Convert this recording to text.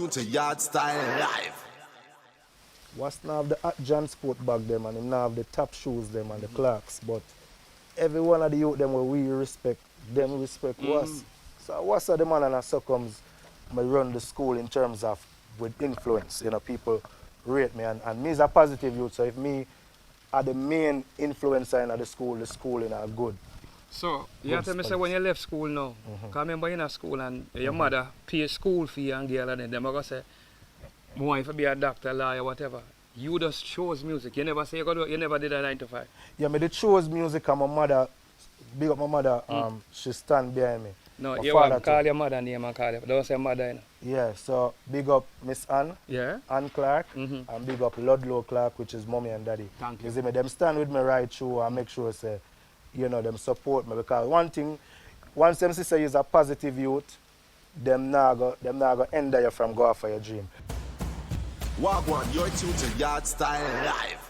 To Yardstyle live. Wasp now have the Hot John sport bag them and him now have the top shoes them and the clocks, but every one of the youth them where we respect, them respect Wasp. So Wasp are the man and succumbs me run the school in terms of with influence, you know, people rate me and me is a positive youth, so if me are the main influencer in the school you know, good. So, you have to me say when you left school now, because I remember in a school and your mother pay school fee and girl and them are going to say, I want you to be a doctor, lawyer, whatever. You just chose music. You never say you never did a 9 to 5. Yeah, me did chose music and my mother, big up my mother, she stand behind me. No, my you father want to call your mother name and call her. Don't say mother, you know. Yeah, so big up Miss Ann, Yeah. Ann Clark, and big up Ludlow Clark, which is mommy and daddy. Thank you. See me, them stand with me right through and make sure say, you know, them support me because one thing, once them say is a positive youth, them not go hinder you from going for your dream. Wagwan, you're tuned to Yardstyle live.